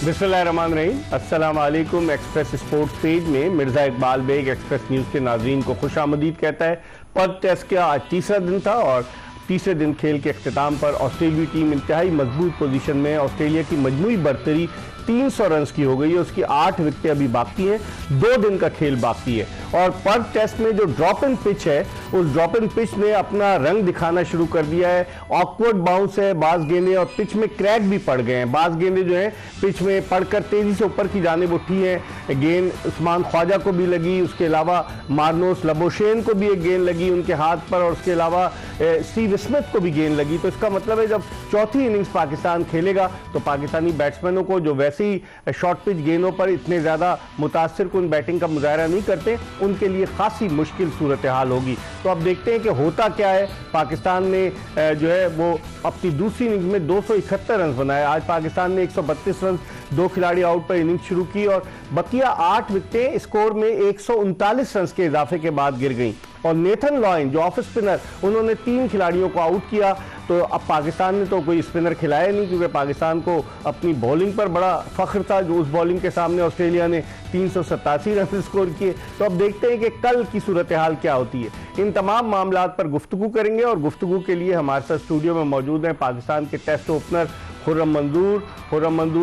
बिस्मिल्लाहिर्रहमानिर्रहीम। अस्सलाम वालेकुम। एक्सप्रेस स्पोर्ट्स पेज में मिर्ज़ा इकबाल बेग एक्सप्रेस न्यूज़ के नाज़रीन को खुशामदीद कहता है। पर्थ टेस्ट का आज तीसरा दिन था और तीसरे दिन खेल के अख्तिताम पर ऑस्ट्रेलियाई टीम इंतहाई मजबूत पोजीशन में। ऑस्ट्रेलिया की मजमूई बरतरी 300 रन की हो गई है, उसकी 8 विकेटें अभी बाकी हैं, 2 दिन का खेल बाकी है। और पर्थ टेस्ट में जो ड्रॉप इन पिच है, उस ड्रॉप इन पिच ने अपना रंग दिखाना शुरू कर दिया है। ऑकवर्ड बाउंस है, बाज गेंदें और पिच में क्रैक भी पड़ गए हैं। बाज गेंदें जो है पिच में पड़कर तेजी से ऊपर की जानिब उठी हैं। गेंद उस्मान ख्वाजा को भी लगी, उसके अलावा मार्नोस लबोशेन को भी एक गेंद लगी उनके हाथ पर, और उसके अलावा स्टीव स्मिथ को भी गेंद लगी। तो इसका मतलब है जब चौथी इनिंग्स पाकिस्तान खेलेगा तो पाकिस्तानी बैट्समैनों को जो वैसे ही शॉर्ट पिच गेंदों पर इतने ज्यादा मुतासिर कुन बैटिंग का मुजाहरा नहीं करते, उनके लिए खासी मुश्किल सूरत हाल होगी। तो अब देखते हैं कि होता क्या है। पाकिस्तान ने जो है वो अपनी दूसरी इनिंग्स में 271 रन बनाए। आज पाकिस्तान ने 132 रन 2 खिलाड़ी आउट पर इनिंग्स शुरू की और बकिया 8 विकेटें स्कोर में 139 रन के इजाफे के बाद गिर गईं। और नेथन लॉयन जो ऑफ स्पिनर, उन्होंने 3 खिलाड़ियों को आउट किया। तो अब पाकिस्तान ने तो कोई स्पिनर खिलाया नहीं, क्योंकि पाकिस्तान को अपनी बॉलिंग पर बड़ा फख्र था, जो उस बॉलिंग के सामने ऑस्ट्रेलिया ने 387 रन स्कोर किए। तो अब देखते हैं कि कल की सूरत हाल क्या होती है। इन तमाम मामलात पर गुफ्तगू करेंगे और गुफ्तगू के लिए हमारे साथ स्टूडियो में मौजूद हैं पाकिस्तान के टेस्ट ओपनर खुर्रम मंजूर।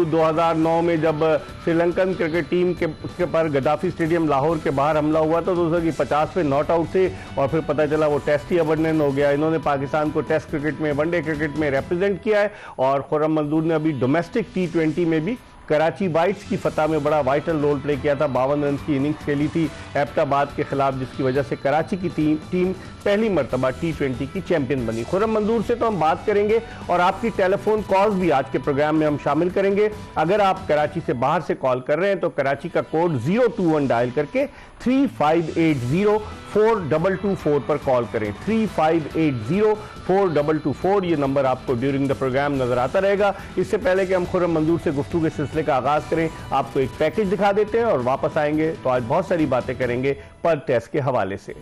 2009 में जब श्रीलंकन क्रिकेट टीम के पर गद्दाफी स्टेडियम लाहौर के बाहर हमला हुआ था तो उसकी 50वें नॉट आउट थे और फिर पता चला वो टेस्ट ही अबंडन हो गया। इन्होंने पाकिस्तान को टेस्ट क्रिकेट में, वनडे क्रिकेट में रिप्रेजेंट किया है। और खुर्रम मंजूर ने अभी डोमेस्टिक T20 में भी कराची वाइट्स की फतह में बड़ा वाइटल रोल प्ले किया था। 52 रन की इनिंग्स खेली थी एबटाबाद के खिलाफ, जिसकी वजह से कराची की टीम पहली मरतबा T20 की चैंपियन बनी। खुर्रम मंजूर से तो हम बात करेंगे और आपकी टेलीफोन कॉल्स भी आज के प्रोग्राम में हम शामिल करेंगे। अगर आप कराची से बाहर से कॉल कर रहे हैं तो कराची का कोड 021 डायल करके 3580-4224 पर कॉल करें। 3580-4224 ये नंबर आपको ड्यूरिंग द प्रोग्राम नजर आता रहेगा। इससे पहले कि हम खुर्रम मंजूर से गुफ्तगू के सिलसिले का आगाज करें, आपको एक पैकेज दिखा देते हैं और वापस आएंगे तो आज बहुत सारी बातें करेंगे पर्थ टेस्ट के हवाले से।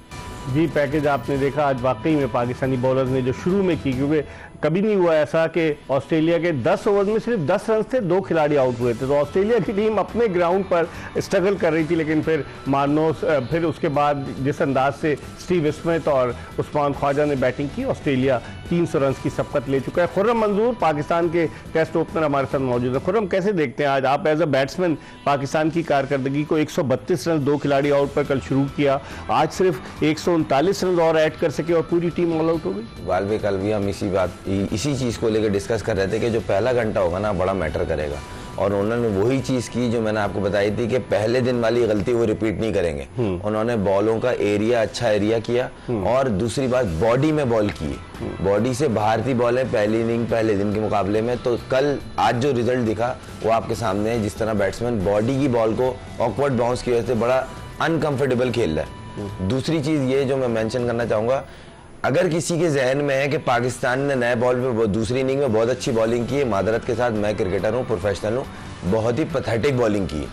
जी, पैकेज आपने देखा आज वाकई में पाकिस्तानी बॉलर्स ने जो शुरू में की, क्योंकि कभी नहीं हुआ ऐसा कि ऑस्ट्रेलिया के 10 ओवर में सिर्फ 10 रन थे, 2 खिलाड़ी आउट हुए थे। तो ऑस्ट्रेलिया की टीम अपने ग्राउंड पर स्ट्रगल कर रही थी, लेकिन फिर मार्नोस, फिर उसके बाद जिस अंदाज से स्टीव स्मिथ और उस्मान ख्वाजा ने बैटिंग की, ऑस्ट्रेलिया 300 रन की सबकत ले चुका है। खुर्रम मंजूर पाकिस्तान के टेस्ट ओपनर हमारे साथ मौजूद है। खुर्रम, कैसे देखते हैं आज आप एज अ बैट्समैन पाकिस्तान की कारकर्दगी को? 132 रन 2 खिलाड़ी आउट पर कल शुरू किया, आज सिर्फ 139 रन और ऐड कर सके और पूरी टीम ऑल आउट हो गई। वाल भी कल भी हम इसी चीज़ को लेकर डिस्कस कर रहे थे कि जो पहला घंटा होगा ना बड़ा मैटर करेगा, और उन्होंने वही चीज़ की जो मैंने आपको बताई थी कि पहले दिन वाली गलती वो रिपीट नहीं करेंगे। उन्होंने बॉलों का एरिया, अच्छा एरिया किया और दूसरी बात बॉडी में बॉल की, बॉडी से बाहर थी बॉलें पहली इनिंग पहले दिन के मुकाबले में। तो कल आज जो रिजल्ट दिखा वो आपके सामने है, जिस तरह बैट्समैन बॉडी की बॉल को ऑकवर्ड बाउंस की वजह से बड़ा अनकंफर्टेबल खेल रहा है। दूसरी चीज़ ये जो मैं मेंशन करना चाहूँगा, अगर किसी के जहन में है कि पाकिस्तान ने नए बॉल पे दूसरी इनिंग में बहुत अच्छी बॉलिंग की है, मादरत के साथ मैं क्रिकेटर हूँ, प्रोफेशनल हूँ, बहुत ही पैथेटिक बॉलिंग की है।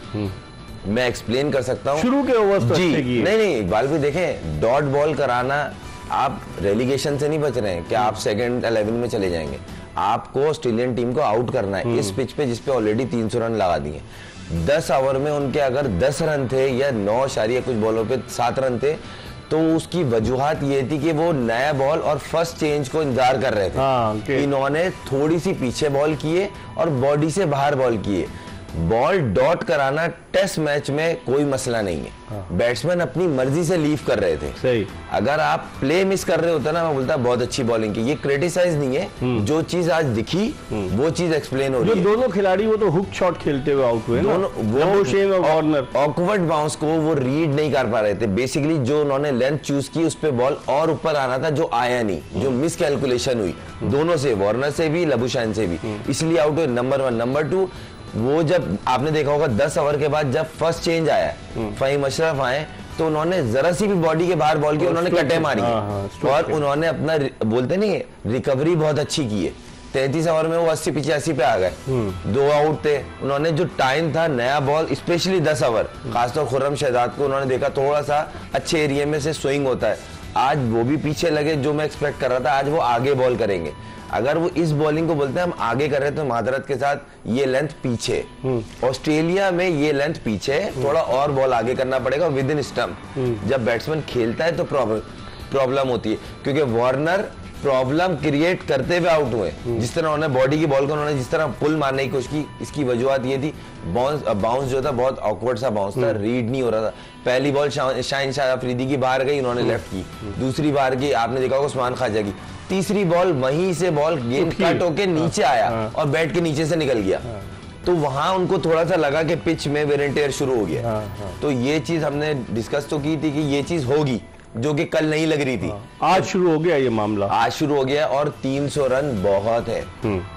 मैं एक्सप्लेन कर सकता हूँ शुरू के ओवर्स तो अच्छे किए। नहीं इकबाल भी देखें, डॉट बॉल कराना, आप रेलीगेशन से नहीं बच रहे हैं कि आप सेकंड 11 में चले जाएंगे। आपको ऑस्ट्रेलियन टीम को आउट करना है इस पिच पे जिसपे ऑलरेडी 300 रन लगा दिए। 10 ओवर में उनके अगर 10 रन थे या 9 इशारिया कुछ बॉलों पे 7 रन थे, तो उसकी वजूहत ये थी कि वो नया बॉल और फर्स्ट चेंज को इंतजार कर रहे थे। इन्होंने थोड़ी सी पीछे बॉल किए और बॉडी से बाहर बॉल किए। बॉल डॉट कराना टेस्ट मैच में कोई मसला नहीं है। बैट्समैन अपनी मर्जी से लीव कर रहे थे। सही। अगर आप प्ले मिस कर रहे होते ना, मैं बोलता बहुत अच्छी बॉलिंग की। ये क्रिटिसाइज नहीं है, जो चीज आज दिखी वो चीज एक्सप्लेन हो रही है। दोनों खिलाड़ी वो तो हुक शॉट खेलते हुए आउट हुए ना, लबोशेन और वार्नर। ऑकवर्ड बाउंस को वो रीड नहीं कर पा रहे थे। बेसिकली जो उन्होंने लेंथ चूज की उस पे बॉल और ऊपर आना था, जो आया नहीं, जो मिस कैलकुलेशन हुई दोनों से, वार्नर से भी लबोशेन से भी, इसलिए आउट हुए। नंबर 1। नंबर 2, वो जब आपने देखा होगा 10 ओवर के बाद जब फर्स्ट चेंज आया, फहीम अशरफ आए, तो उन्होंने जरा सी भी बॉडी के बाहर बॉल की, उन्होंने कटे मारी और उन्होंने अपना बोलते नहीं रिकवरी बहुत अच्छी की है। 33 ओवर में वो 80-85 पे आ गए, 2 आउट थे। उन्होंने जो टाइम था नया बॉल, स्पेशली 10 ओवर, खासतौर खुर्रम शहजाद को उन्होंने देखा थोड़ा सा अच्छे एरिया में से स्विंग होता है। आज वो भी पीछे लगे, जो मैं एक्सपेक्ट कर रहा था, आज वो आगे बॉल करेंगे। अगर वो इस बॉलिंग को बोलते हैं हम आगे कर रहे हैं तो मादरत के साथ ये लेंथ पीछे, ऑस्ट्रेलिया में ये लेंथ पीछे, थोड़ा और बॉल आगे करना पड़ेगा विद इन स्टंप। जब बैट्समैन खेलता है तो प्रॉब्लम होती है, क्योंकि वार्नर प्रॉब्लम क्रिएट करते हुए आउट हुए। जिस तरह उन्होंने बॉडी की बॉल को उन्होंने जिस तरह पुल मारने की कोशिश की, इसकी वजूहत ये थी बाउंस जो था बहुत ऑकवर्ड सा बाउंस था, रीड नहीं हो रहा था। पहली बॉल शाहीन शाह अफरीदी की बाहर गई, उन्होंने लेफ्ट की। दूसरी बार की आपने देखा होगा उस्मान ख्वाजा की। तीसरी बॉल वहीं से बॉल गेंद कट होके नीचे आया और बैट के नीचे से निकल गया। तो वहां उनको थोड़ा सा लगा कि पिच में वेयर एंड टेयर शुरू हो गया। तो ये चीज हमने डिस्कस तो की थी कि ये चीज होगी, जो कि कल नहीं लग रही थी। आज शुरू हो गया ये मामला, आज शुरू हो गया और 300 रन बहुत है।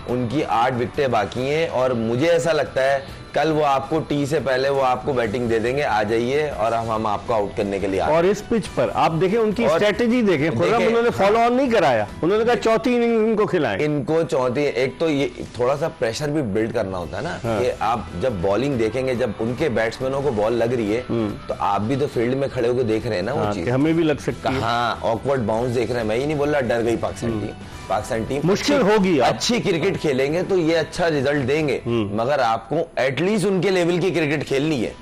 उनकी 8 विकेटें बाकी हैं और मुझे ऐसा लगता है कल वो आपको टी से पहले वो आपको बैटिंग दे देंगे, आ जाइए और हम आपको आउट करने के लिए आए। और इस पिच पर आप देखें उनकी स्ट्रेटेजी देखें, उन्होंने फॉलो ऑन नहीं कराया, उन्होंने कहा चौथी इनिंग इनको खिलाएं। इनको चौथी, एक तो ये थोड़ा सा प्रेशर भी बिल्ड करना होता है ना। कि आप जब बॉलिंग देखेंगे, जब उनके बैट्समैनों को बॉल लग रही है तो आप भी तो फील्ड में खड़े होकर देख रहे हैं ना वो चीज, हमें भी लग सकता है। हाँ, ऑकवर्ड बाउंस देख रहे हैं। मैं ही नहीं बोल रहा डर गई पाकिस्तान टीम मुश्किल होगी, अच्छी क्रिकेट खेलेंगे तो ये अच्छा रिजल्ट देंगे, मगर आपको एटलीस्ट उनके लेवल की क्रिकेट खेलनी है।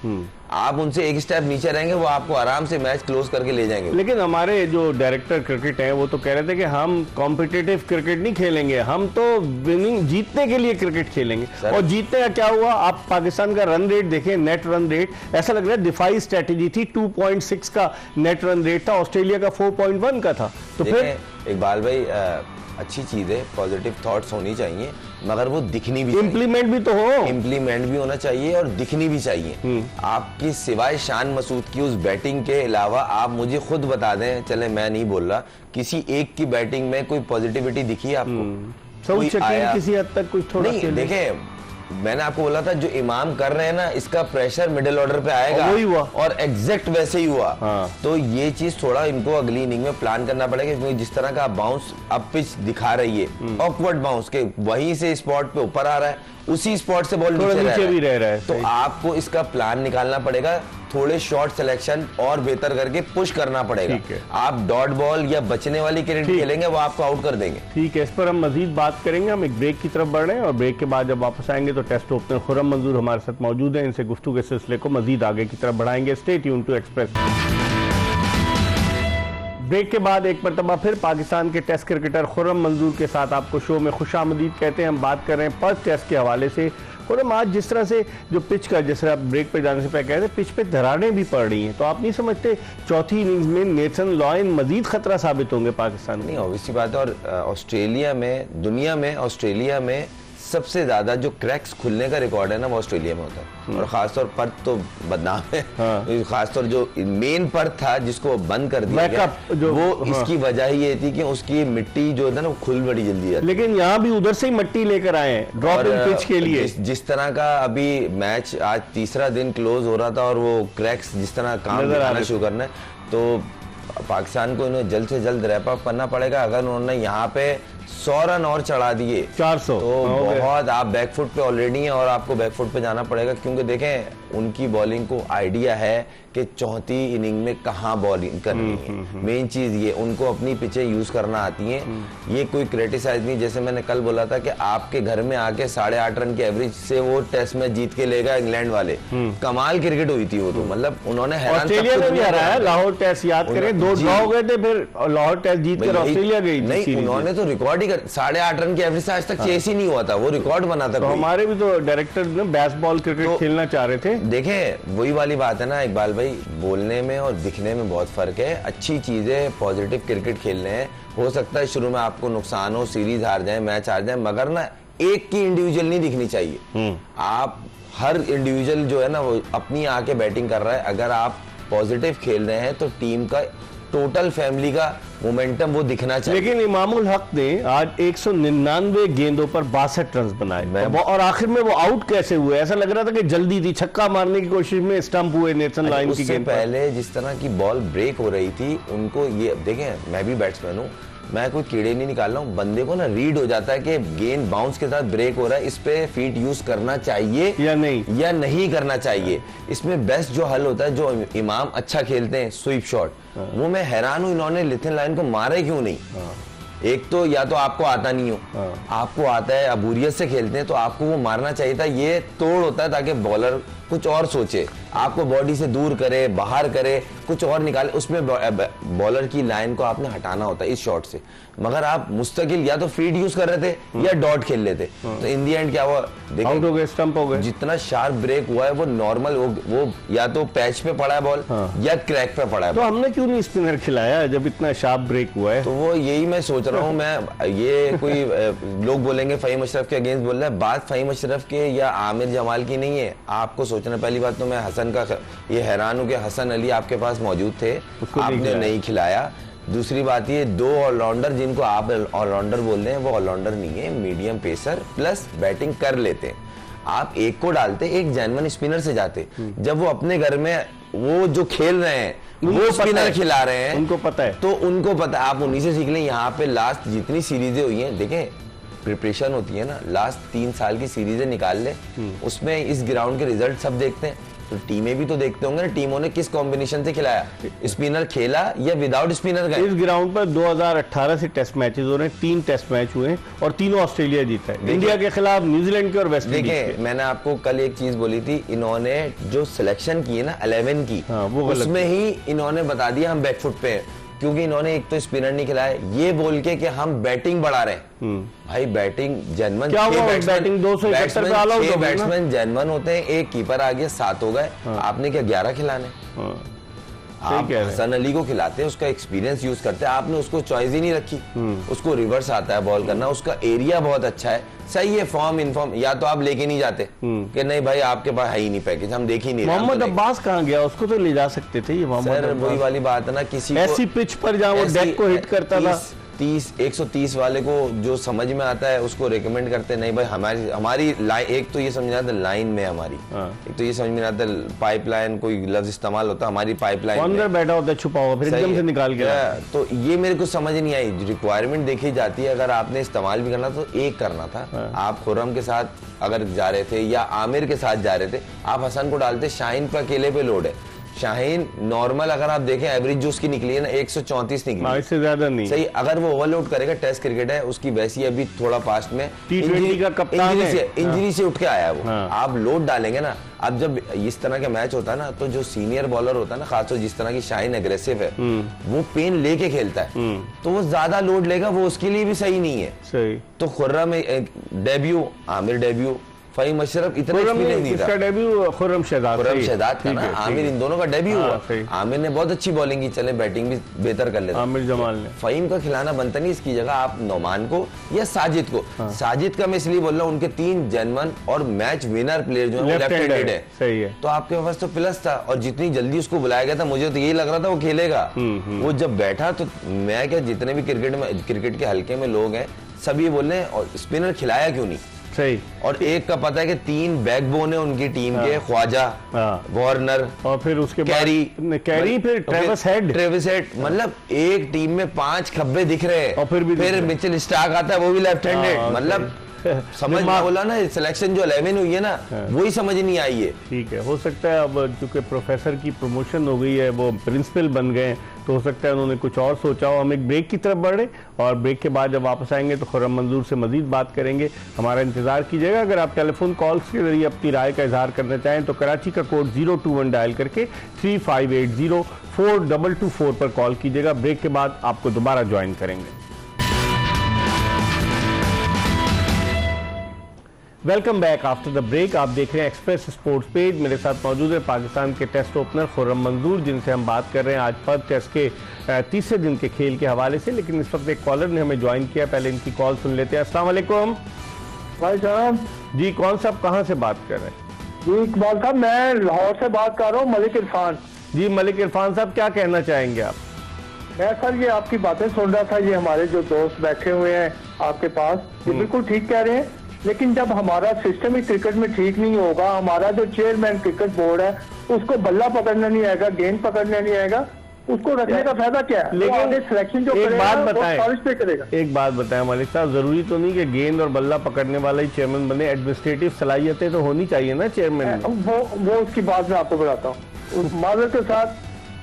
आप उनसे एक स्टेप नीचे रहेंगे, वो आपको आराम से मैच क्लोज करके ले जाएंगे। लेकिन हमारे जो डायरेक्टर क्रिकेट हैं वो तो कह रहे थे कि हम कॉम्पिटिटिव क्रिकेट नहीं खेलेंगे, हम तो विनिंग जीतने के लिए क्रिकेट खेलेंगे। और जीतने का क्या हुआ, आप पाकिस्तान का रन रेट देखें, नेट रन रेट, ऐसा लग रहा है डिफाई स्ट्रेटेजी थी। 2.6 का नेट रन रेट था, ऑस्ट्रेलिया का 4.1 का था। तो फिर इकबाल भाई अच्छी चीज है, पॉजिटिव थॉट्स होनी चाहिए, मगर वो दिखनी भी, इम्प्लीमेंट भी तो हो, इम्प्लीमेंट भी होना चाहिए और दिखनी भी चाहिए। आपकी सिवाय शान मसूद की उस बैटिंग के अलावा आप मुझे खुद बता दें, चले मैं नहीं बोल रहा, किसी एक की बैटिंग में कोई पॉजिटिविटी दिखी है आपको? किसी हद तक कुछ थोड़ा नहीं। देखें, मैंने आपको बोला था जो इमाम कर रहे हैं ना, इसका प्रेशर मिडिल ऑर्डर पे आएगा, वही हुआ और एग्जैक्ट वैसे ही हुआ। तो ये चीज थोड़ा इनको अगली इनिंग में प्लान करना पड़ेगा, क्योंकि जिस तरह का बाउंस अब पिच दिखा रही है, ऑकवर्ड बाउंस के वहीं से स्पॉट पे ऊपर आ रहा है, उसी स्पॉट से बॉल नीचे भी रह रहा है। तो आपको इसका प्लान निकालना पड़ेगा, थोड़े शॉर्ट सिलेक्शन और बेहतर करके पुश करना पड़ेगा। आप डॉट बॉल या बचने वाली क्रिकेट खेलेंगे, वो आपको आउट कर देंगे। ठीक है, इस पर हम मजीद बात करेंगे। हम एक ब्रेक की तरफ बढ़ रहे हैं और ब्रेक के बाद जब वापस आएंगे तो टेस्ट ओपनर खुर्रम मंजूर हमारे साथ मौजूद हैं, इनसे गुफ्तगू के सिलसिले को मजीद आगे की तरफ बढ़ाएंगे। Stay tune to Express. Break के बाद एक मरतबा फिर पाकिस्तान के टेस्ट क्रिकेटर खुर्रम मंजूर के साथ आपको शो में खुशामदीद कहते हैं। हम बात कर रहे हैं पर्थ टेस्ट के हवाले से। खुर्रम, आज जिस तरह से जो पिच का, जिस तरह ब्रेक पे जाने से पहले कह रहे थे, पिच पे दरारें भी पड़ रही हैं, तो आप नहीं समझते चौथी इनिंग्स में नेथन लॉयन मजीद खतरा साबित होंगे पाकिस्तान में? नहीं, ऑब्वियसली बात है। और ऑस्ट्रेलिया में, दुनिया में, ऑस्ट्रेलिया में सबसे ज्यादा जो क्रैक्स खुलने का रिकॉर्ड है ना, वो ऑस्ट्रेलिया में होता है। और खासतौर पर तो बदनाम है, खासतौर जो मेन पर था जिसको बंद कर दिया गया, वो इसकी वजह ये थी कि उसकी मिट्टी जो है ना वो खुल बड़ी जल्दी है। लेकिन यहाँ भी उधर से ही मिट्टी लेकर आए हैं ड्रॉप इन पिच के लिए। जिस तरह का अभी मैच आज तीसरा दिन क्लोज हो रहा था और वो क्रैक्स जिस तरह काम दिखाना शुरू करना है, तो पाकिस्तान को इन्हें जल्द से जल्द रैप अप करना पड़ेगा। अगर उन्होंने यहाँ पे 100 रन और चढ़ा दिए 400, तो बहुत, आप बैकफुट पे ऑलरेडी हैं और आपको बैकफुट पे जाना पड़ेगा, क्योंकि देखें उनकी बॉलिंग को आइडिया है कि चौथी इनिंग में कहां बॉलिंग करनी है। मेन चीज ये, उनको अपनी पिचें यूज करना आती हैं। ये कोई क्रिटिसाइज नहीं, जैसे मैंने कल बोला था कि आपके घर में आके 8.5 रन के एवरेज से वो टेस्ट मैच जीत के लेगा इंग्लैंड वाले। कमाल क्रिकेट हुई थी वो तो, मतलब उन्होंने ऑस्ट्रेलिया में भी हराया। लाहौर टेस्ट याद करें, 2 ड्रॉ हो गए थे, फिर लाहौर टेस्ट जीत कर ऑस्ट्रेलिया गई। नहीं, उन्होंने तो रिकॉर्ड ही 8.5 रन के एवरेज से आज तक चेस ही नहीं हुआ था, वो रिकॉर्ड बना था। तो हमारे भी तो डायरेक्टर ने बेसबॉल क्रिकेट खेलना चाह रहे थे। देखें, वही वाली बात है ना इकबाल भाई, बोलने में और दिखने में बहुत फर्क है। अच्छी चीजें, पॉजिटिव क्रिकेट खेलने हैं। हो सकता है शुरू में आपको नुकसान हो, सीरीज हार जाए, मैच हार जाए, मगर ना एक की इंडिविजुअल नहीं दिखनी चाहिए। आप हर इंडिविजुअल जो है ना वो अपनी आके बैटिंग कर रहा है। अगर आप पॉजिटिव खेल रहे हैं तो टीम का, टोटल फैमिली का मोमेंटम वो दिखना चाहिए। लेकिन इमामुल हक ने आज 199 गेंदों पर 62 रन बनाए और आखिर में वो आउट कैसे हुए? ऐसा लग रहा था कि जल्दी थी, छक्का मारने की कोशिश में स्टंप हुए नेथन लॉयन की गेंद। पहले जिस तरह की बॉल ब्रेक हो रही थी, उनको ये देखें, मैं भी बैट्समैन हूँ, मैं कोई कीड़े नहीं निकाल रहा हूँ, बंदे को ना रीड हो जाता है कि गेंद बाउंस के साथ ब्रेक हो रहा है, इस पे फीट यूज करना चाहिए या नहीं करना चाहिए। इसमें बेस्ट जो हल होता है, जो इमाम अच्छा खेलते हैं स्वीप शॉट, वो मैं हैरान हूँ इन्होंने नेथन लॉयन को मारे क्यों नहीं। एक तो या तो आपको आता नहीं हो, आपको आता है, अबूरियत से खेलते हैं, तो आपको वो मारना चाहिए था। ये तोड़ होता है ताकि बॉलर कुछ और सोचे, आपको बॉडी से दूर करे, बाहर करे, कुछ और निकाले, उसमें बॉलर की लाइन को आपने हटाना होता है इस शॉट से। मगर आप मुस्तकिल या तो फीड यूज कर रहे थे या डॉट खेल लेते, तो इन दी एंड क्या हुआ, आउट हो गए, स्टंप हो गए। जितना शार्प ब्रेक हुआ है वो नॉर्मल, वो या तो पैच पे पड़ा है बॉल या क्रैक पे पड़ा है। तो हमने क्यों नहीं स्पिनर खिलाया जब इतना शार्प ब्रेक हुआ है? तो वो यही मैं सोच रहा हूँ। मैं ये कोई लोग बोलेंगे फ़हीम अशरफ के अगेंस्ट बोल रहा है, बात फ़हीम अशरफ के या आमिर जमाल की नहीं है, आपको सोचना। पहली बात तो मैं हसन का ये हैरान हूँ कि हसन अली आपके पास मौजूद थे, आपने नहीं खिलाया। दूसरी बात ये, दो ऑलराउंडर जिनको आप ऑलराउंडर बोल रहे हैं वो ऑलराउंडर नहीं है, मीडियम पेसर प्लस बैटिंग कर लेते हैं। आप एक को डालते, एक जेन्युइन स्पिनर से जाते। जब वो अपने घर में वो जो खेल रहे हैं वो स्पिनर खिला रहे हैं, उनको पता है, तो उनको पता है। आप उन्हीं से सीख लें। यहाँ पे लास्ट जितनी सीरीजें हुई हैं, देखें प्रिपरेशन होती है ना, लास्ट 3 साल की सीरीजें निकाल ले, उसमें इस ग्राउंड के रिजल्ट सब देखते हैं, तो टीमें भी तो देखते होंगे ना, टीमों ने किस कॉम्बिनेशन से खिलाया, स्पिनर खेला या विदाउट स्पिनर गए। इस ग्राउंड पर 2018 से टेस्ट मैचेस हो रहे हैं, 3 टेस्ट मैच हुए हैं और तीनों ऑस्ट्रेलिया जीता है, इंडिया के खिलाफ, न्यूजीलैंड के और वेस्ट इंडीज के। देखिए मैंने आपको कल एक चीज बोली थी, इन्होंने जो सिलेक्शन की है ना 11 की, उसमें ही इन्होंने बता दिया हम बैकफुट पे हैं, क्योंकि इन्होंने एक तो स्पिनर नहीं खिलाया, ये बोल के कि हम बैटिंग बढ़ा रहे हैं। भाई बैटिंग जेन्युइन, क्या हुआ? बैटिंग 271 पे ऑल आउट हो गए ना? बैट्समैन जेन्युइन होते हैं, एक कीपर आ गया, 7 हो गए, आपने क्या 11 खिलाने? आप हसन अली को खिलाते हैं, उसका एक्सपीरियंस यूज करते हैं, आपने उसको चॉइस ही नहीं रखी। उसको रिवर्स आता है बॉल करना, उसका एरिया बहुत अच्छा है, सही है, फॉर्म इनफॉर्म, या तो आप लेके नहीं जाते कि नहीं भाई आपके पास है ही नहीं पैकेज, हम देख ही नहीं। मोहम्मद अब्बास कहाँ गया? उसको तो ले जा सकते थे। ये सर वही वाली बात है ना, किसी ऐसी पिच पर जहाँ वो डेक को हिट करता था, 130 वाले को जो समझ में आता है उसको रेकमेंड करते, नहीं भाई हमारी लाइन, एक तो ये समझ में आता है लाइन में हमारी, एक तो ये समझ में आता है पाइपलाइन, कोई लफ्ज इस्तेमाल होता है हमारी पाइपलाइन, अंदर बैठा होता है छुपा हुआ, फिर एकदम से निकाल के। तो ये मेरे को समझ नहीं आई, रिक्वायरमेंट देखी जाती है, अगर आपने इस्तेमाल भी करना तो एक करना था। आप खुर्रम के साथ अगर जा रहे थे या आमिर के साथ जा रहे थे, आप हसन को डालते, शाहीन पे अकेले पे लोड है। शाहीन नॉर्मल अगर आप देखें एवरेज जो उसकी निकली है ना 134 निकली, इससे ज्यादा नहीं। सही, अगर वो ओवरलोड करेगा, टेस्ट क्रिकेट है उसकी, वैसी अभी थोड़ा पास्ट में T20 का कप्तान है, इंजरी से उठ के आया है वो। आप लोड डालेंगे ना, अब जब इस तरह का मैच होता है ना, तो जो सीनियर बॉलर होता है ना, खासतौर जिस तरह की शाहीन एग्रेसिव है, वो पेन लेके खेलता है, तो वो ज्यादा लोड लेगा, वो उसके लिए भी सही नहीं है। सही। तो खुर्रम डेब्यू, आमिर डेब्यू, फ़हीम अशरफ इतना एक्सपीरियंस नहीं था। इसका डेब्यू खुर्रम शहजाद था ना, आमिर इन दोनों का डेब्यू हुआ। आमिर ने बहुत अच्छी बॉलिंग की, चले बैटिंग भी बेहतर कर लेता, आमिर जमाल ने। फ़हीम का खिलाना बनता नहीं, इसकी जगह आप नोमान को या साजिद को। साजिद का मैं इसलिए बोल रहा हूँ, उनके 3 जेन्युइन और मैच विनर प्लेयर जो है लेफ्ट हैंडेड है, सही है, तो आपके पास तो प्लस था। और जितनी जल्दी उसको बुलाया गया था, मुझे तो यही लग रहा था वो खेलेगा। वो जब बैठा तो मैं क्या, जितने भी क्रिकेट के हल्के में लोग हैं सभी बोल रहे हैं, और स्पिनर खिलाया क्यों नहीं? सही। और एक का पता है कि 3 बैकबोन है उनकी टीम के, ख्वाजा, वार्नर और फिर उसके कैरी, फिर ट्रेविस हेड, मतलब एक टीम में 5 खब्बे दिख रहे हैं, और फिर मिचेल स्टार्क आता है, वो भी लेफ्ट हैंडेड, मतलब समझ में बोला ना, सिलेक्शन जो 11 हुई है ना, वही समझ नहीं आई है। ठीक है, हो सकता है अब चूंकि प्रोफेसर की प्रमोशन हो गई है, वो प्रिंसिपल बन गए, तो हो सकता है उन्होंने कुछ और सोचा हो। हम एक ब्रेक की तरफ बढ़े और ब्रेक के बाद जब वापस आएंगे तो खुर्रम मंजूर से मजीद बात करेंगे, हमारा इंतजार कीजिएगा। अगर आप टेलीफोन कॉल्स के जरिए अपनी राय का इजहार करना चाहें तो कराची का कोड 021 डायल करके 3580-4224 पर कॉल कीजिएगा। ब्रेक के बाद आपको दोबारा ज्वाइन करेंगे। Welcome back after the break. आप देख रहे हैं एक्सप्रेस स्पोर्ट्स पेज। मेरे साथ मौजूद है पाकिस्तान के टेस्ट ओपनर खुर्रम मंजूर, जिनसे हम बात कर रहे हैं आज पर्थ टेस्ट के तीसरे दिन के खेल के हवाले से। लेकिन इस वक्त एक कॉलर ने हमें ज्वाइन किया, पहले इनकी कॉल सुन लेते हैं। अस्सलाम वालेकुम। भाई साहब जी, कौन साहब कहाँ से बात कर रहे हैं? जी इकबाल साहब, मैं लाहौर से बात कर रहा हूँ, मलिक इरफान। जी मलिक इरफान साहब, क्या कहना चाहेंगे आप? मैं सर ये आपकी बातें सुन रहा था, ये हमारे जो दोस्त बैठे हुए हैं आपके पास, ये बिल्कुल ठीक कह रहे हैं, लेकिन जब हमारा सिस्टम ही क्रिकेट में ठीक नहीं होगा, हमारा जो चेयरमैन क्रिकेट बोर्ड है उसको बल्ला पकड़ना नहीं आएगा, गेंद पकड़ना नहीं आएगा, उसको रखने का फायदा क्या है? लेकिन सिलेक्शन जो एक बात बताएं, पे करेगा। एक बात बताएं मलिक साहब, जरूरी तो नहीं कि गेंद और बल्ला पकड़ने वाला ही चेयरमैन बने, एडमिनिस्ट्रेटिव सलाहियतें तो होनी चाहिए ना चेयरमैन में। वो उसकी बात मैं आपको बताता हूँ माजरत के साथ।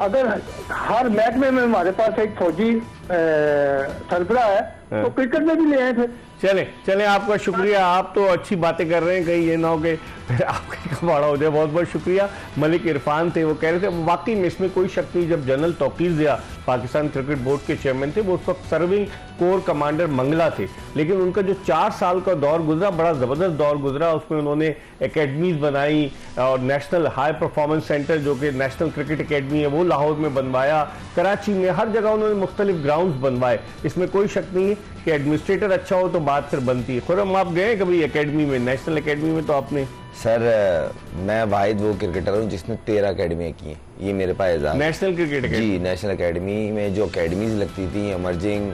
अगर हर महकमे में हमारे पास एक फौजी सरबराह है, तो क्रिकेट में भी ले आए फिर। चले आपका शुक्रिया, आप तो अच्छी बातें कर रहे हैं, कहीं ये ना हो कि फिर आपका कबाड़ा हो जाए। बहुत बहुत शुक्रिया। मलिक इरफान थे, वो कह रहे थे वाकई में इसमें कोई शक नहीं, जब general Tauqeer Zia Pakistan cricket board के चेयरमैन थे, वो उस वक्त सर्विंग कोर कमांडर मंगला थे, लेकिन उनका जो 4 साल का दौर गुजरा, बड़ा ज़बरदस्त दौर गुजरा। उसमें उन्होंने एकेडमीज बनाई और नेशनल हाई परफॉर्मेंस सेंटर जो कि नेशनल क्रिकेट एकेडमी है वो लाहौर में बनवाया, कराची में, हर जगह उन्होंने मुख्तलिफ ग्राउंड्स बनवाए। इसमें कोई शक नहीं है कि एडमिनिस्ट्रेटर अच्छा हो तो बात फिर बनती है। खुरम, आप गए कभी एकेडमी में, नेशनल एकेडमी में? तो आपने सर, मैं वाहिद वो क्रिकेटर हूँ जिसने 13 अकेडमियाँ की हैं, ये मेरे पास एजाज़। National cricket academy? जी, नेशनल एकेडमी में जो अकेडमीज लगती थी, एमर्जिंग,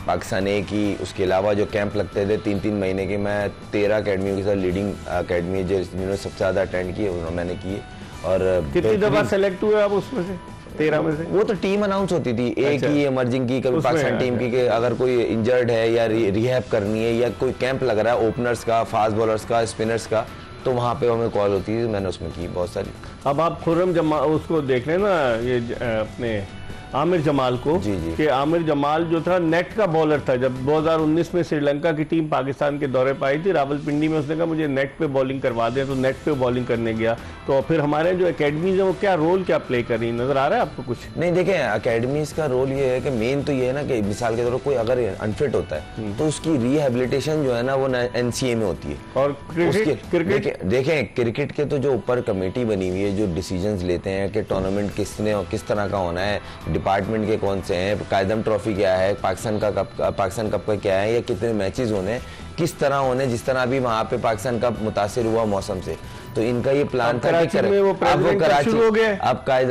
पाकिस्तान ए की, उसके अलावा जो कैंप लगते थे 3-3 महीने के, मैं 13 अकेडमियों के साथ लीडिंग अकेडमी जिन्होंने सबसे ज़्यादा अटेंड किए उन्होंने मैंने किए। और कितनी दफ़ा सेलेक्ट हुए आप उसमें से, 13 में से? वो तो टीम अनाउंस होती थी, ए अच्छा। की, एमर्जिंग की, कभी पाकिस्तान टीम की, अगर कोई इंजर्ड है या रिहैब करनी है या कोई कैंप लग रहा है ओपनर्स का, फास्ट बॉलर्स का, स्पिनर्स का, तो वहाँ पे हमें कॉल होती थी, मैंने उसमें की बहुत सारी। अब आप खुर्रम जमा उसको देख लें ना, ये अपने आमिर जमाल को, जी, जी। कि आमिर जमाल जो था नेट का बॉलर था। जब 2019 में श्रीलंका की टीम पाकिस्तान के दौरे पर आई थी रावलपिंडी में, उसने कहा मुझे नेट पे बॉलिंग करवा दें, तो नेट पे बॉलिंग करने गया। तो फिर हमारे जो एकेडमीज है वो क्या रोल क्या प्ले कर रही है, नजर आ रहा है आपको कुछ? नहीं, देखें, एकेडमीज का रोल ये है कि मेन तो ये है ना कि मिसाल के तौर पर कोई अगर अनफिट होता है तो उसकी रिहेबिलिटेशन जो है ना वो एनसीए में होती है। और क्रिकेट देखें क्रिकेट के तो जो ऊपर कमेटी बनी हुई है जो डिसीजंस लेते हैं कि टूर्नामेंट किस तरह का होना है, डिपार्टमेंट के कौन से हैं, कायदम ट्रॉफी क्या है, पाकिस्तान कप का क्या है, या कितने मैचेस होने हैं, किस तरह होने, जिस तरह अभी वहाँ पे पाकिस्तान कप मुतासिर हुआ मौसम से, तो इनका ये प्लान था कि अब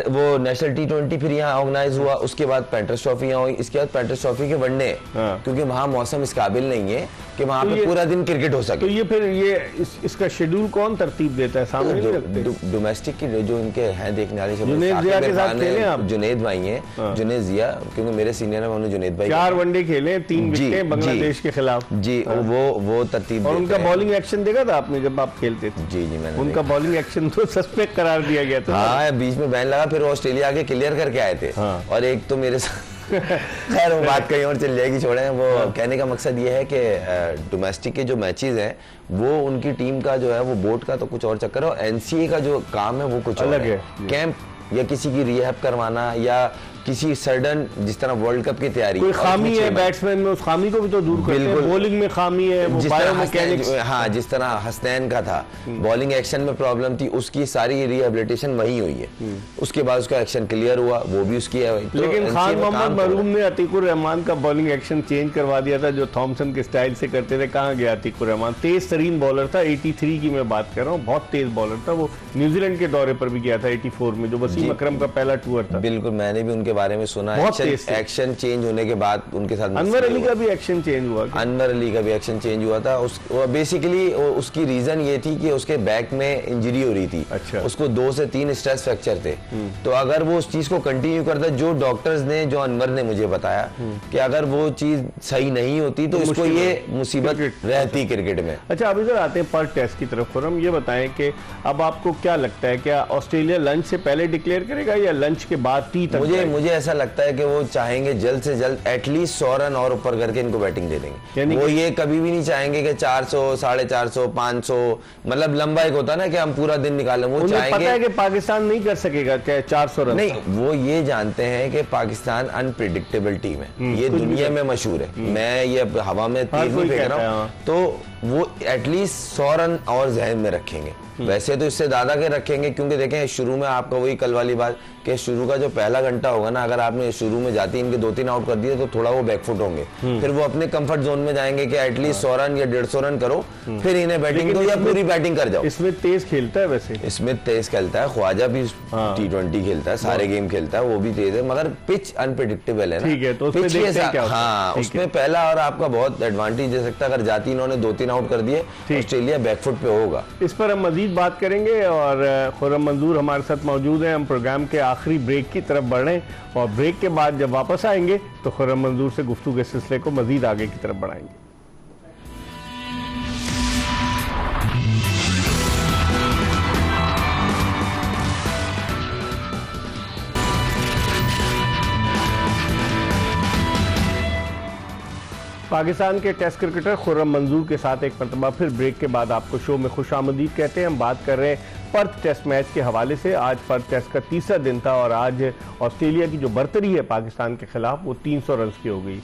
वो नेशनल T20 फिर यहाँ ऑर्गेनाइज हुआ, उसके बाद पेंटर्स ट्रॉफी यहाँ हुई, इसके बाद पेंटर्स ट्रॉफी के वनडे, क्योंकि वहाँ मौसम इस काबिल नहीं है कि वहाँ पे पूरा दिन क्रिकेट हो सके। तो ये फिर इसका शेड्यूल कौन तरतीब देता है, सामने डोमेस्टिक की जो इनके हैं देखने वाले, जुनैद जिया के साथ खेले आप? जुनैद भाई हैं, जुनैद जिया, क्योंकि मेरे सीनियर है, उन्होंने जुनैद भाई 4 वनडे खेले, 3 विकेटें बांग्लादेश के खिलाफ। जी, वो तरतीब। और उनका बॉलिंग एक्शन देखा था आपने जब आप खेलते थे? जी जी, मैंने उनका बॉलिंग एक्शन तो सस्पेक्ट करार दिया गया था। हाँ, बीच में बैन लगा, फिर ऑस्ट्रेलिया आके क्लियर करके आए थे। और एक तो मेरे साथ खैर वो बात कहीं और चल जाएगी, छोड़े। वो कहने का मकसद ये है कि डोमेस्टिक के जो मैचेस हैं वो उनकी टीम का जो है वो बोर्ड का तो कुछ और चक्कर है, और एनसीए का जो काम है वो कुछ अलग है। कैंप या किसी की रिहैब करवाना या किसी सडन, जिस तरह वर्ल्ड कप की तैयारी, कोई खामी है बैट्समैन में, उस खामी को भी तो दूर करते हैं। बॉलिंग में खामी है, वो बायोमैकेनिक्स, हाँ, जिस तरह हसनैन का था, बॉलिंग एक्शन में प्रॉब्लम थी, उसकी सारी रिहेबिलिटेशन वही हुई है। उसके बाद उसका एक्शन क्लियर हुआ, वो भी उसकी है। लेकिन खान मोहम्मद मरूम ने अतीकुर रहमान का बॉलिंग एक्शन चेंज करवा दिया था, जो थॉमसन के स्टाइल से करते थे। कहाँ गया अतीकुर रहमान? तेज तरीन बॉलर था, 83 की मैं बात कर रहा हूँ, बहुत तेज बॉलर था। वो न्यूजीलैंड के दौरे पर भी गया था 84 में, जो वसीम अकरम का पहला टूर था। बिल्कुल, मैंने भी उनके बारे में सुना। एक्शन चेंज होने के बाद उनके साथ अनवर अली का भी एक्शन चेंज हुआ। अनवर अली का भी एक्शन चेंज हुआ था। बेसिकली उसकी रीजन ये थी कि उसके बैक में इंजरी हो रही थी। अच्छा। उसको 2 से 3 स्ट्रेस फ्रैक्चर थे। तो अगर वो उस चीज को कंटिन्यू करता, जो डॉक्टर्स ने, जो अनवर ने मुझे बताया कि अगर वो चीज सही नहीं होती तो इसको ये मुसीबत रहती क्रिकेट में। अच्छा, अब इधर आते हैं पर टेस्ट की तरफ। हम ये बताएं कि अब आपको क्या लगता है, क्या ऑस्ट्रेलिया लंच से पहले डिक्लेयर करेगा या लंच के बाद टी तक? मुझे ऐसा लगता है कि वो चाहेंगे जल्द से जल्द एटलीस्ट 100 रन और ऊपर करके इनको बैटिंग दे देंगे। वो ये कभी भी नहीं चाहेंगे कि 400, 450, 500, मतलब लंबा एक होता है ना कि हम पूरा दिन निकालें। वो चाहेंगे, पता है कि पाकिस्तान नहीं कर सकेगा क्या 400 रन? नहीं, वो ये जानते हैं कि पाकिस्तान अनप्रिडिक्टेबल टीम है, ये दुनिया में मशहूर है। मैं ये हवा में तीर नहीं फेंक रहा हूँ। तो वो एटलीस्ट 100 रन और जहन में रखेंगे। वैसे तो इससे ज्यादा के रखेंगे, क्योंकि देखें शुरू में आपका वही कल वाली बात कि शुरू का जो पहला घंटा होगा ना, अगर आपने शुरू में जाती इनके 2-3 आउट कर दिए तो थोड़ा वो बैकफुट होंगे। फिर वो अपने कंफर्ट जोन में जाएंगे कि एटलीस्ट 100 रन या 150 रन करो, फिर इन्हें बैटिंग दो या पूरी बैटिंग कर जाओ। इसमें तेज खेलता है, वैसे इसमें तेज खेलता है। ख्वाजा भी T20 खेलता है, सारे गेम खेलता है, वो भी तेज है, मगर पिच अनप्रेडिक्टेबल है ना। ठीक है, तो उसमें देखते हैं क्या होता है। हाँ, उसमें पहला और आपका बहुत एडवांटेज दे सकता है। अगर जाती इन्होंने 2-3 आउट कर दिए, ऑस्ट्रेलिया बैकफुट पे होगा। इस पर हम मजीद बात करेंगे, और खुर्रम मंजूर हमारे साथ मौजूद हैं। हम प्रोग्राम के आखिरी ब्रेक की तरफ बढ़ रहे हैं, और ब्रेक के बाद जब वापस आएंगे तो खुर्रम मंजूर से गुफ्तगू के सिलसिले को मजीद आगे की तरफ बढ़ाएंगे। पाकिस्तान के टेस्ट क्रिकेटर खुर्रम मंजूर के साथ एक मरतबा फिर ब्रेक के बाद आपको शो में खुशामदीद कहते हैं। हम बात कर रहे हैं पर्थ टेस्ट मैच के हवाले से। आज पर्थ टेस्ट का तीसरा दिन था और आज ऑस्ट्रेलिया की जो बर्तरी है पाकिस्तान के खिलाफ वो 300 रन की हो गई।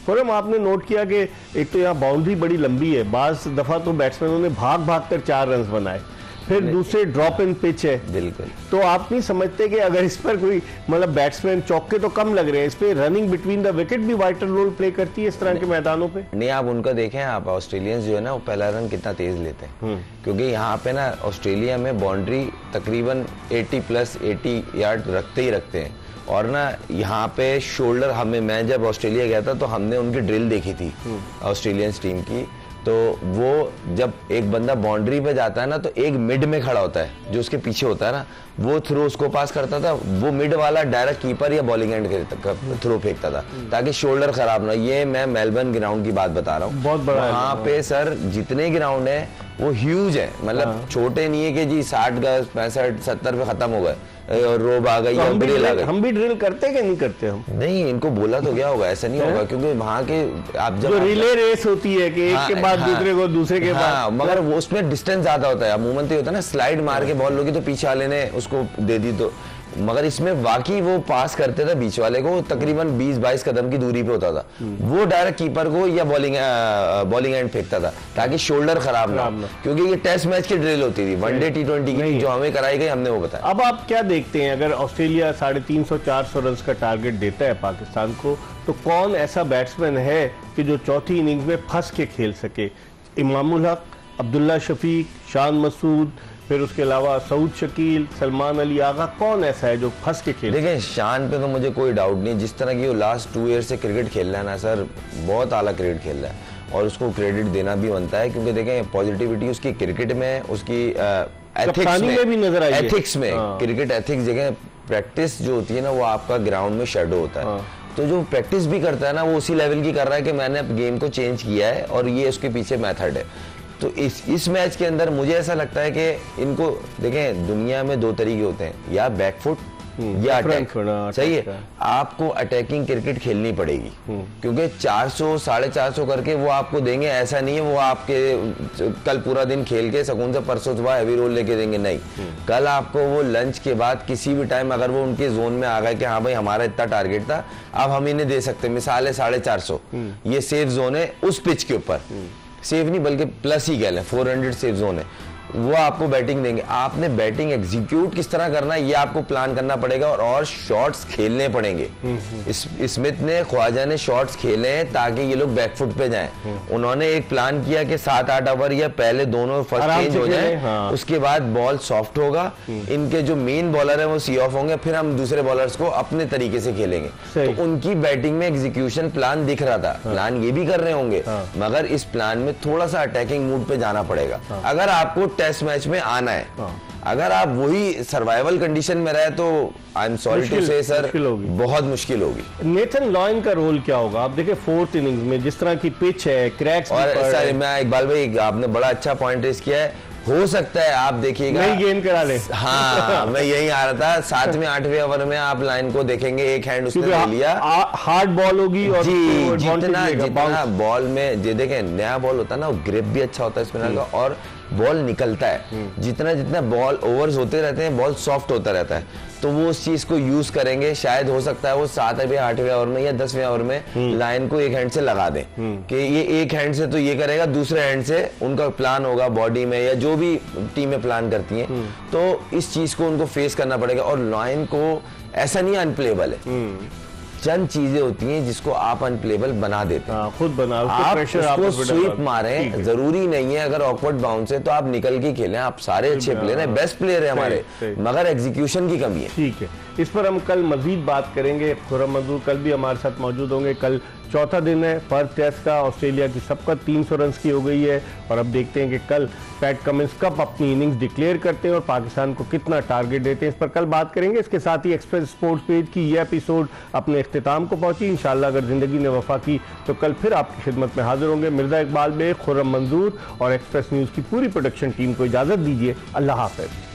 खुर्रम, आपने नोट किया कि एक तो यहाँ बाउंड्री बड़ी लंबी है, बाज़ दफ़ा तो बैट्समैनों ने भाग भाग कर 4 रन बनाए, फिर दूसरे ड्रॉप इन पिच है। बिल्कुल। तो आप नहीं समझते कि अगर इस पर कोई मतलब बैट्समैन चौके तो कम लग रहे हैं, इस पे रनिंग बिटवीन द विकेट भी वाइटल रोल प्ले करती है इस तरह के मैदानों पे? नहीं, आप उनका देखें, आप ऑस्ट्रेलियंस जो है ना वो पहला रन कितना तेज लेते हैं, क्योंकि यहाँ पे ना ऑस्ट्रेलिया में बाउंड्री तकरीबन 80 यार्ड रखते ही रखते हैं। और ना यहाँ पे शोल्डर, मैं जब ऑस्ट्रेलिया गया था तो हमने उनकी ड्रिल देखी थी ऑस्ट्रेलियंस टीम की, तो वो जब एक बंदा बाउंड्री पे जाता है ना तो एक मिड में खड़ा होता है जो उसके पीछे होता है ना, वो थ्रो उसको पास करता था, वो मिड वाला डायरेक्ट कीपर या बॉलिंग एंड के थ्रो फेंकता था ताकि शोल्डर खराब ना। ये मैं मेलबर्न ग्राउंड की बात बता रहा हूँ, बहुत बड़ा वहाँ पे सर जितने ग्राउंड है वो ह्यूज है, मतलब छोटे नहीं है कि जी 60 गज 65 70 पे खत्म हो गए और रोब आ गई, हम भी ड्रिल करते कि नहीं करते? हम नहीं, इनको बोला तो क्या होगा, ऐसा नहीं होगा, क्योंकि वहाँ के आप जब रिले रेस होती है कि एक के बाद दूसरे को, दूसरे के बाद, मगर वो उसमें डिस्टेंस ज्यादा होता है। अमूमन तो होता है ना स्लाइड मार के बॉल लोगी तो पीछे वाले ने उसको दे दी, तो मगर इसमें वाकई वो पास करते थे बीच वाले को, तकरीबन 20-22 कदम की दूरी पे होता था, वो डायरेक्ट कीपर को या बॉलिंग एंड फेंकता था ताकि शोल्डर खराब ना, क्योंकि ये टेस्ट मैच की ड्रिल होती थी, वनडे T20 की जो हमें कराई गई, हमने वो बताया। अब आप क्या देखते हैं, अगर ऑस्ट्रेलिया 350-400 रन का टारगेट देता है पाकिस्तान को, तो कौन ऐसा बैट्समैन है कि जो चौथी इनिंग्स में फंस के खेल सके? इमामुल हक, अब्दुल्ला शफीक, शान मसूद, फिर उसके अलावा सऊद शकील, सलमान अली आगा, कौन ऐसा है जो फंस के खेल? देखिए, शान पे तो मुझे कोई डाउट नहीं, जिस तरह की वो लास्ट 2 ईयर से क्रिकेट खेल रहा है ना सर, बहुत आला क्रिकेट खेल रहा है और उसको क्रेडिट देना भी बनता है, क्योंकि देखें पॉजिटिविटी उसकी क्रिकेट में, उसकी एथिक्स में भी नजर आई है। एथिक्स में, क्रिकेट एथिक्स जगह प्रैक्टिस जो होती है ना वो आपका ग्राउंड में शेडो होता है, तो जो प्रैक्टिस भी करता है ना वो उसी लेवल की कर रहा है कि मैंने अब गेम को चेंज किया है और ये उसके पीछे मेथड है। तो इस मैच के अंदर मुझे ऐसा लगता है कि इनको देखें, दुनिया में 2 तरीके होते हैं, या बैकफुट या अटैक। सही है, आपको अटैकिंग क्रिकेट खेलनी पड़ेगी, क्योंकि 400 450 करके वो आपको देंगे, ऐसा नहीं है वो आपके कल पूरा दिन खेल के सुकून से परसों सुबह हैवी रोल लेके देंगे, नहीं, कल आपको वो लंच के बाद किसी भी टाइम अगर वो उनके जोन में आ गए कि हाँ भाई हमारा इतना टारगेट था, अब हम इन्हें दे सकते हैं, मिसाल है 450, ये सेफ जोन है उस पिच के ऊपर, सेफ नहीं बल्कि प्लस ही कह लें, 400 सेफ जोन है, वो आपको बैटिंग देंगे। आपने बैटिंग एग्जीक्यूट किस तरह करना है ये आपको प्लान करना पड़ेगा और शॉट्स खेलने पड़ेंगे। स्मिथ ने, ख्वाजा ने शॉट्स खेले हैं ताकि ये लोग बैकफुट पे जाएं। उन्होंने एक प्लान किया कि 7-8 ओवर या पहले दोनों फर्स्ट चेंज हो जाए, उसके बाद बॉल सॉफ्ट होगा, इनके जो मेन बॉलर है वो सी ऑफ होंगे, फिर हम दूसरे बॉलर्स को अपने तरीके से खेलेंगे। तो उनकी बैटिंग में एग्जीक्यूशन प्लान दिख रहा था, प्लान ये भी कर रहे होंगे, मगर इस प्लान में थोड़ा सा अटैकिंग मूड पे जाना पड़ेगा अगर आपको टेस्ट मैच में आना है। अगर आप वही सर्वाइवल कंडीशन में रहे तो आई एम सॉरी टू से सर, बहुत मुश्किल होगी। नेथन लॉयन का रोल क्या होगा? आप देखिए 4th इनिंग्स में जिस तरह की पिच है, क्रैक्स, और सर मैं इकबाल भाई आपने बड़ा अच्छा पॉइंट रेज किया है, हो सकता है आप देखिएगा नई गेंद करा ले। हाँ मैं यही आ रहा था, 7वें 8वें ओवर में आप लाइन को देखेंगे, एक हैंड उसने ले लिया, हार्ड बॉल होगी और जी, जितना बॉल में देखें नया बॉल होता है ना, ग्रिप भी अच्छा होता है स्पिनर का और बॉल निकलता है, जितना बॉल ओवर्स होते रहते हैं बॉल सॉफ्ट होता रहता है, तो वो उस चीज को यूज करेंगे। शायद हो सकता है वो 7वें 8वें ओवर में या 10वें ओवर में लाइन को एक हैंड से लगा दें कि ये एक हैंड से तो ये करेगा, दूसरे हैंड से उनका प्लान होगा बॉडी में या जो भी टीमें प्लान करती हैं, तो इस चीज को उनको फेस करना पड़ेगा। और लॉयन को ऐसा नहीं अनप्लेबल है, चंद चीजें होती हैं जिसको आप अनप्लेबल बना देते हैं, खुद बना, आप उसको स्वीप मारें, जरूरी नहीं है अगर ऑकवर्ड बाउंस है तो आप निकल के खेलें, आप सारे अच्छे प्लेयर हैं, बेस्ट प्लेयर है हमारे, मगर एग्जीक्यूशन की कमी है। ठीक है, इस पर हम कल मजीद बात करेंगे। खुर्रम मंजूर कल भी हमारे साथ मौजूद होंगे। कल चौथा दिन है पर्थ टेस्ट का, ऑस्ट्रेलिया की सबका 300 रन की हो गई है और अब देखते हैं कि कल पैट कमिंस कब अपनी इनिंग्स डिक्लेयर करते हैं और पाकिस्तान को कितना टारगेट देते हैं, इस पर कल बात करेंगे। इसके साथ ही एक्सप्रेस स्पोर्ट्स पेज की यह एपिसोड अपने इख्तिताम को पहुंची। इंशाल्लाह अगर जिंदगी ने वफा की तो कल फिर आपकी खिदमत में हाजिर होंगे। मिर्जा इकबाल बेग, खुर्रम मंजूर और एक्सप्रेस न्यूज़ की पूरी प्रोडक्शन टीम को इजाज़त दीजिए। अल्लाह हाफ़िज़।